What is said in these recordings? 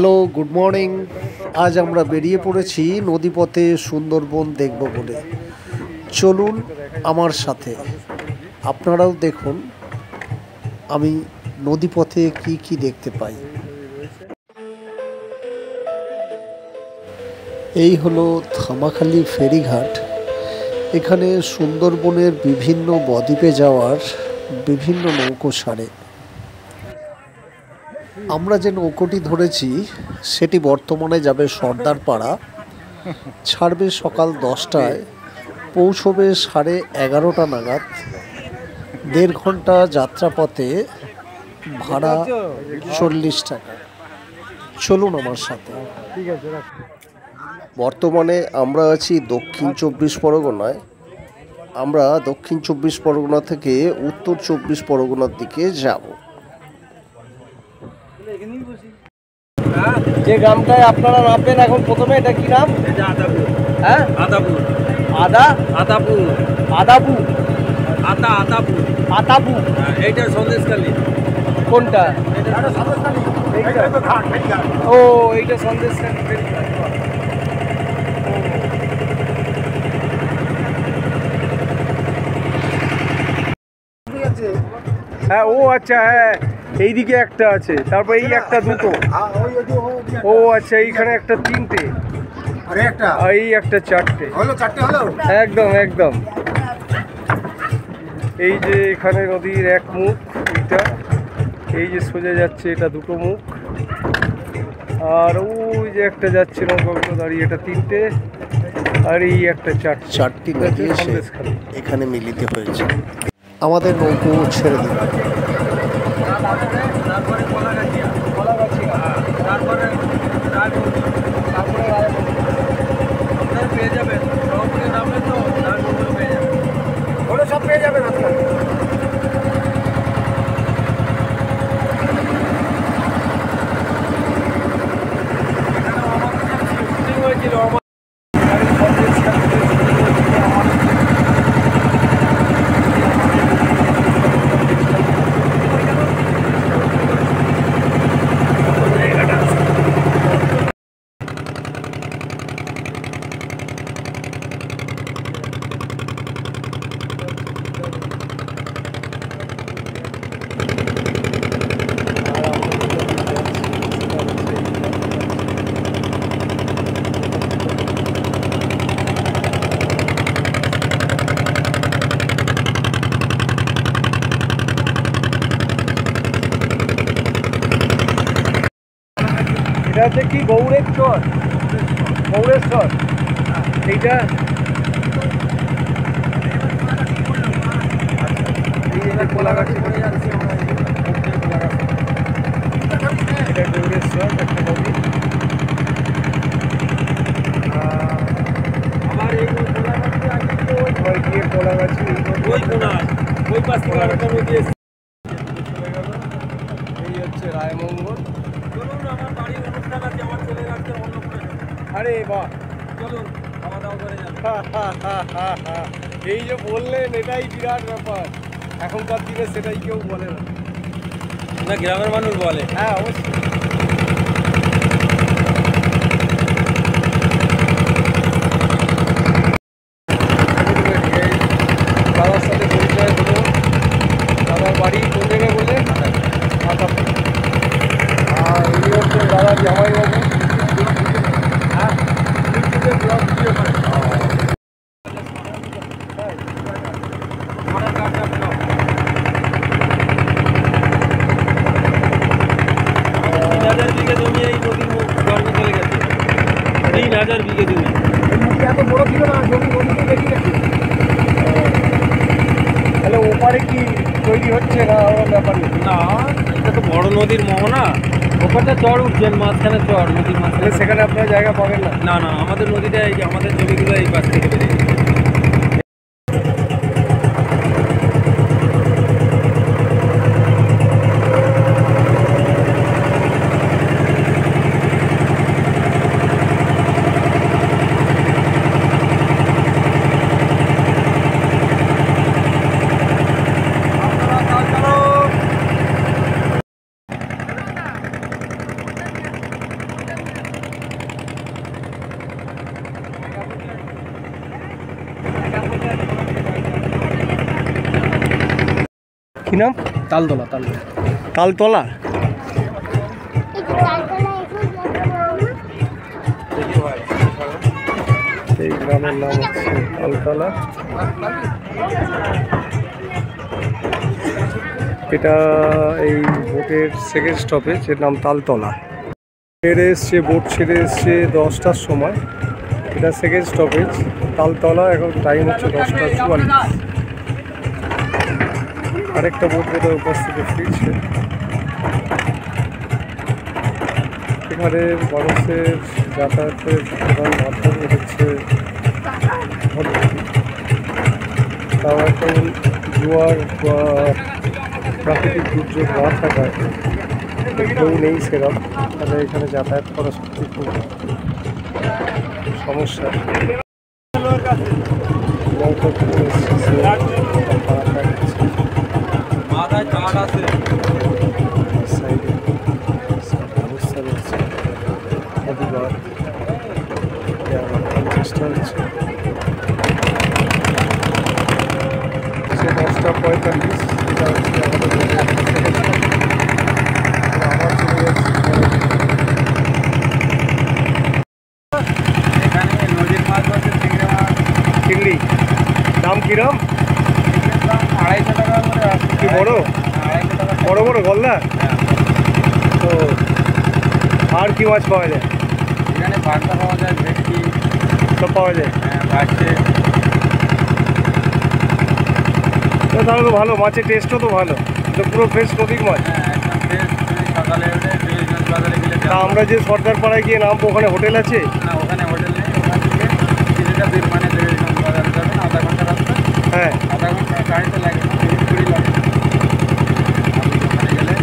Hello, good morning. আজ আমরা বেরিয়ে পড়েছি নদীপথে সুন্দরবন দেখব বলে। চলুন আমার সাথে, আপনারাও দেখুন আমি নদীপথে কি কি দেখতে পাই। এই হলো ধামাখালি ফেরিঘাট। এখানে সুন্দরবনের বিভিন্ন বদ্বীপে যাওয়ার বিভিন্ন নৌকো ছাড়ে। আমরা যে নৌকোটি ধরেছি সেটি বর্তমানে যাবে সর্দারপাড়া, ছাড়বে সকাল 10টায়, পৌঁছবে 11:30 নাগাদ। 1.5 ঘন্টা যাত্রাপথে, ভাড়া 40 টাকা। চলুন আমার সাথে। বর্তমানে আমরা আছি দক্ষিণ 24 পরগনায়। আমরা দক্ষিণ 24 পরগনা থেকে উত্তর 24 পরগনার দিকে যাব। যে গ্রামটায় আপনারা নামবেন এখন প্রথমে, এটা কি নাম? আদাপুর। হ্যাঁ, আদাপুর। আদাপুর। আতাপুর। এইটা সন্দেশখালী। কোনটা? ও, এইটা সন্দেশখালী। হ্যাঁ, ও আচ্ছা, হ্যাঁ এইদিকে একটা আছে, তারপর এই একটা, দুটো। ও আচ্ছা, এইখানে একটা, তিনটে, এই একটা, চারটে। একদম একদম। এই যে এখানে নদীর এক মুখ, এইটা, এই যে সোজা যাচ্ছে এটা দুটো মুখ, আর ওই যে একটা যাচ্ছে নৌকাগুলো দাঁড়িয়ে, এটা তিনটে, আর এই একটা, চারটি নদী এখানে মিলিত হয়েছে। আমাদের নৌকো ছেড়ে দিল। পেয়ে যাবেন, নামলে তো সব পেয়ে যাবেন আপনার। এটা হচ্ছে কি, গৌড়েশ্বর। এইটা কোলাঘাট, এটা গৌড়েশ্বর একটা নদী। আবার এই গিয়ে কোলাঘাটি, ওই পাশ থেকে আরেকটা নদী এসে এই হচ্ছে রায়মঙ্গল। চলুন, আমার বাড়ির অনুষ্ঠান আছে, আমার চলে যাচ্ছে অন্নপ্রাশন। আরে বাহ, চলুন খাওয়া দাওয়া করে যান। এই যে বললেন, এটাই বিরাট ব্যাপার। এখনকার দিনে সেটাই কেউ বলে না, গ্রামের মানুষ বলে। হ্যাঁ, অবশ্যই। দাদার সাথে পরিচয় হলো। দাদার বাড়ি কোন জায়গায় বলে? আতাপুর। আর উনি হচ্ছে দাদার জামাইবাবু। হ্যাঁ, ব্লগ ভিডিও করে। বিঘে জমি এই নদীর মুখ গর্বে চলে গেছে। 3000 বিঘে জমি। এত বড় ছিল না জমি, নদীতে বেশি গেছে। তাহলে ওপারে কি তৈরি হচ্ছে না ব্যাপার? না, এটা তো বড় নদীর মোহনা। ওপারটা চর উঠছেন, মাঝখানে চর, নদীর মাঝখানে। সেখানে আপনারা জায়গা পাবেন না। না না, আমাদের নদীটা, এই যে আমাদের জমিগুলো এই পাশ থেকে বেরিয়ে গেছে। নাম? তালতলা। তালতলা এই গ্রামের নাম হচ্ছে তালতলা। এটা এই বোটের সেকেন্ড স্টপেজ, এর নাম তালতলা। বোট ছেড়ে এসছে 10টার সময়, এটা সেকেন্ড স্টপেজ তালতলা। এখন টাইম হচ্ছে 10টা 44। আরেকটা বোট বোধহয় উপর থেকে ফিরছে। এখানে মানুষের যাতায়াতের প্রধান মাধ্যম হচ্ছে তাও এখন জোয়ার বা প্রাকৃতিক দুর্যোগ না থাকায় কেউ নেই সেরকম, তাহলে এখানে যাতায়াত করা সত্যি খুব সমস্যা। চেষ্টা হচ্ছে 10:45, এটা হচ্ছে আবার চলে যাচ্ছে। এখানে নদীর মাছ হচ্ছে চিংড়ি। দাম কিরম? 250 টাকা করে। কি বড়? 250 টাকা। বড় বড় গলদা? তো আর কি মাছ পাওয়া যায় এখানে? বাগদা পাওয়া যায়, ভেটকি সব পাওয়া যায়। হ্যাঁ, বাড়ছে। তাহলে তো ভালো, মাছের টেস্টও তো ভালো, তো পুরো ফ্রেশ নদীর মাছ। সকালে বাজারে গেলে আমরা যে সরকার পাড়ায় গিয়ে নামবো, ওখানে হোটেল আছে? না, ওখানে হোটেল নেই। ওখান থেকে কিছুটা মানে বাজারে যাবেন, আধা ঘন্টা রাস্তা। হ্যাঁ, আধা ঘন্টা গাড়িতে লাগে না, 20 লাগে। ওখানে গেলে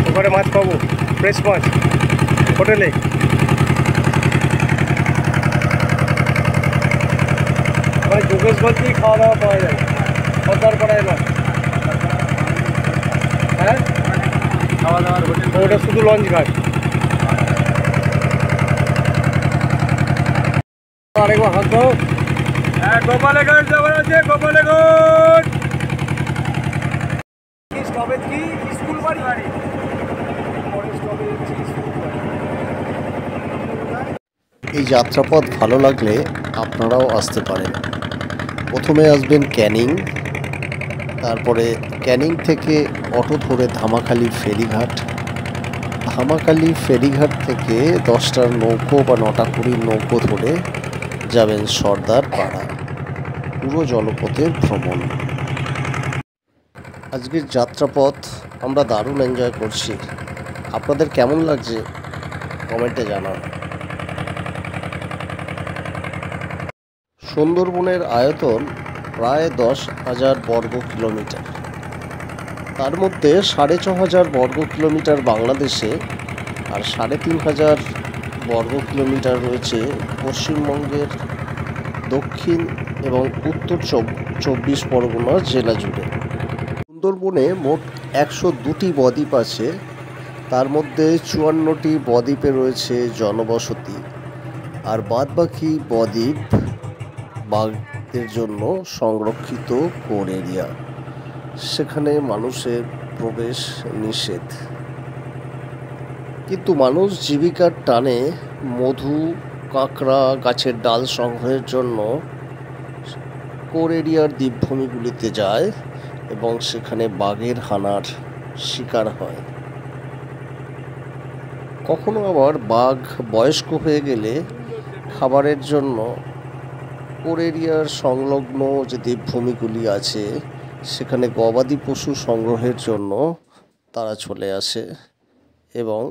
ওখানে মাছ পাবো, ফ্রেশ মাছ হোটেলে। মানে যোগেশগঞ্জ থেকে খাওয়া দাওয়া পাওয়া যায়, সরকার পাড়ায় না? হ্যাঁ, খাওয়া দাওয়ার হোটেল ওটা শুধু লঞ্চ ঘাট। আরেকবার হাত দাও। হ্যাঁ, গোপালগঞ্জ যাবার আছে, গোপালগঞ্জ। স্টপেজ কি? স্কুল বাড়ি। এই যাত্রাপথ ভালো লাগলে আপনারাও আসতে পারেন। প্রথমে আসবেন ক্যানিং, তারপরে ক্যানিং থেকে অটো ধরে ধামাখালি ফেরিঘাট। ধামাখালি ফেরিঘাট থেকে 10টার নৌকো বা 9টা 20 নৌকো ধরে যাবেন সর্দার পাড়া। পুরো জলপথের ভ্রমণ। আজকের যাত্রাপথ আমরা দারুণ এনজয় করছি। আপনাদের কেমন লাগছে কমেন্টে জানান। সুন্দরবনের আয়তন প্রায় 10,000 বর্গ কিলোমিটার। তার মধ্যে 6,500 বর্গ কিলোমিটার বাংলাদেশে, আর 3,500 বর্গ কিলোমিটার রয়েছে পশ্চিমবঙ্গের দক্ষিণ এবং উত্তর 24 পরগনা জেলা জুড়ে। সুন্দরবনে মোট 102টি বদ্বীপ আছে। তার মধ্যে 54টি বদ্বীপে রয়েছে জনবসতি, আর বাদবাকি বদ্বীপ বাঘের জন্য সংরক্ষিত কোর এরিয়া। সেখানে মানুষের প্রবেশ নিষেধ, কিন্তু মানুষ জীবিকার টানে মধু, কাঁকড়া, গাছের ডাল সংগ্রহের জন্য কোর এরিয়ার দ্বীপভূমিগুলিতে যায় এবং সেখানে বাঘের হানার শিকার হয়। কখনো আবার বাঘ বয়স্ক হয়ে গেলে খাবারের জন্য কোর এরিয়ার সংলগ্ন যে দ্বীপভূমিগুলি আছে সেখানে গবাদি পশু সংগ্রহের জন্য তারা চলে আসে এবং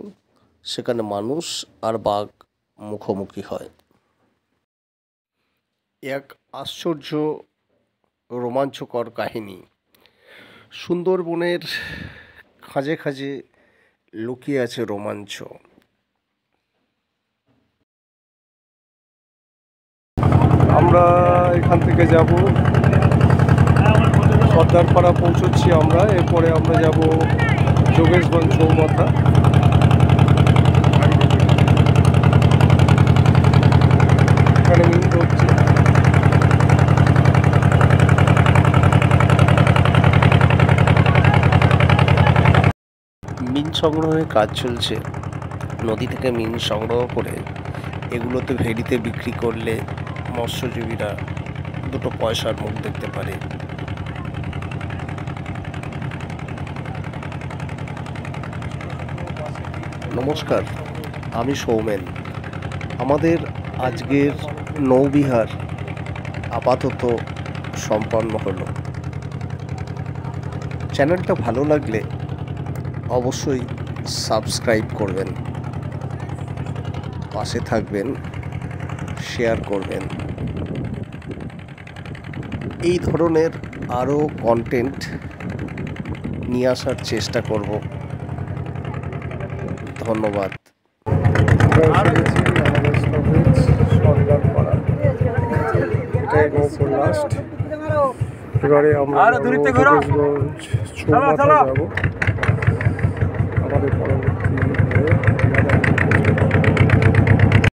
সেখানে মানুষ আর বাঘ মুখোমুখি হয়। এক আশ্চর্য রোমাঞ্চকর কাহিনী। সুন্দরবনের খাঁজে খাঁজে লুকিয়ে আছে রোমাঞ্চ। আমরা এখান থেকে যাব সর্দারপাড়া, পৌঁছচ্ছি আমরা। এরপরে আমরা যাব যোগেশগঞ্জ চৌমাথা। এখানে মিনিট হচ্ছে। সংগ্রহের কাজ চলছে। নদী থেকে মিন সংগ্রহ করে এগুলোতে ভেড়িতে বিক্রি করলে মৎস্যজীবীরা দুটো পয়সার মুখ দেখতে পারে। নমস্কার, আমি সৌমেন। আমাদের আজকের নৌবিহার আপাতত সম্পন্ন হলো। চ্যানেলটা ভালো লাগলে অবশ্যই সাবস্ক্রাইব করবেন, পাশে থাকবেন, শেয়ার করবেন। এই ধরনের আরও কন্টেন্ট নিয়ে আসার চেষ্টা করব। ধন্যবাদ। এবারে আমরা যোগেশগঞ্জ চৌমাথা যাব। আমাদের পরবর্তী